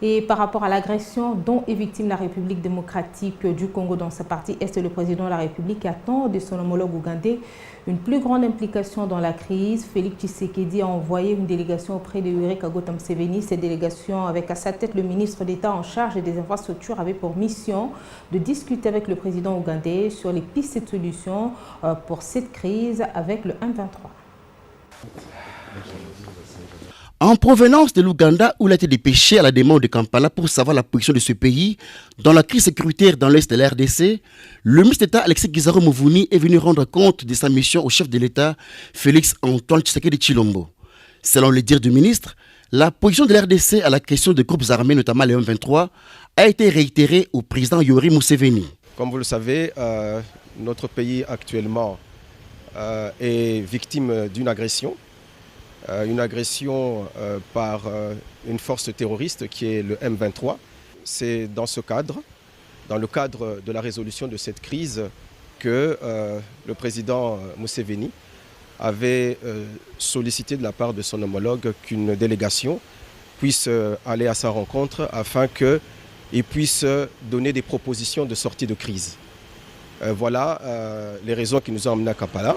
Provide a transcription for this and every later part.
Et par rapport à l'agression dont est victime la République démocratique du Congo dans sa partie est, le président de la République attend de son homologue ougandais une plus grande implication dans la crise. Félix Tshisekedi a envoyé une délégation auprès de Yoweri Kaguta Museveni. Cette délégation, avec à sa tête le ministre d'État en charge des infrastructures, avait pour mission de discuter avec le président ougandais sur les pistes de solutions pour cette crise avec le M23. En provenance de l'Ouganda, où il a été dépêché à la demande de Kampala pour savoir la position de ce pays dans la crise sécuritaire dans l'est de la RDC, le ministre d'État Alexis Guizarro Muvunyi est venu rendre compte de sa mission au chef de l'État, Félix Antoine Tshisekedi Tshilombo. Selon les dires du ministre, la position de la RDC à la question des groupes armés, notamment les M23, a été réitérée au président Yoweri Museveni. Comme vous le savez, notre pays actuellement est victime d'une agression. Par une force terroriste qui est le M23. C'est dans le cadre de la résolution de cette crise que le président Museveni avait sollicité de la part de son homologue qu'une délégation puisse aller à sa rencontre afin qu'il puisse donner des propositions de sortie de crise. Voilà les raisons qui nous ont amenés à Kampala.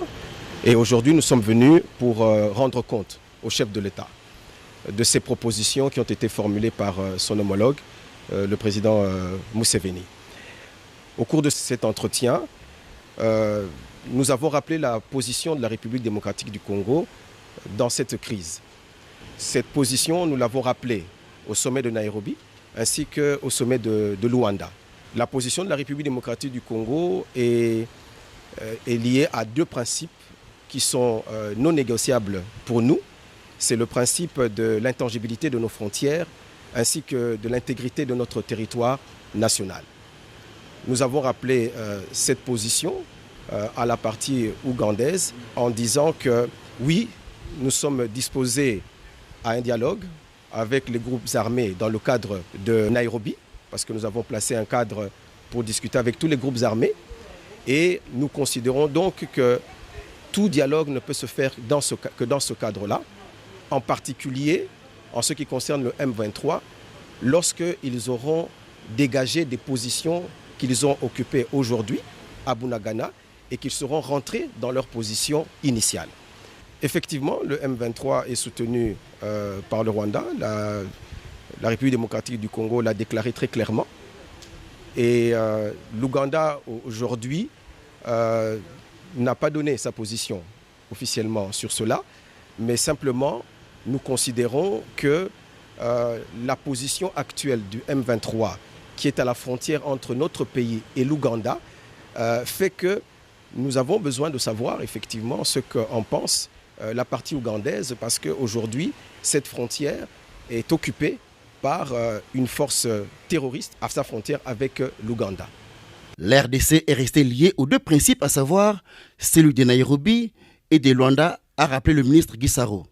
Et aujourd'hui, nous sommes venus pour rendre compte au chef de l'État de ces propositions qui ont été formulées par son homologue, le président Museveni. Au cours de cet entretien, nous avons rappelé la position de la République démocratique du Congo dans cette crise. Cette position, nous l'avons rappelée au sommet de Nairobi ainsi qu'au sommet de Luanda. La position de la République démocratique du Congo est liée à deux principes qui sont non négociables pour nous. C'est le principe de l'intangibilité de nos frontières ainsi que de l'intégrité de notre territoire national. Nous avons rappelé cette position à la partie ougandaise en disant que oui, nous sommes disposés à un dialogue avec les groupes armés dans le cadre de Nairobi, parce que nous avons placé un cadre pour discuter avec tous les groupes armés et nous considérons donc que tout dialogue ne peut se faire que dans ce cadre-là, en particulier en ce qui concerne le M23, lorsqu'ils auront dégagé des positions qu'ils ont occupées aujourd'hui à Bunagana et qu'ils seront rentrés dans leur position initiale. Effectivement, le M23 est soutenu par le Rwanda. La République démocratique du Congo l'a déclaré très clairement. Et l'Ouganda, aujourd'hui, n'a pas donné sa position officiellement sur cela, mais simplement nous considérons que la position actuelle du M23, qui est à la frontière entre notre pays et l'Ouganda, fait que nous avons besoin de savoir effectivement ce qu'en pense la partie ougandaise, parce qu'aujourd'hui, cette frontière est occupée par une force terroriste à sa frontière avec l'Ouganda. L'RDC est restée liée aux deux principes, à savoir celui de Nairobi et de Luanda, a rappelé le ministre Guizarro.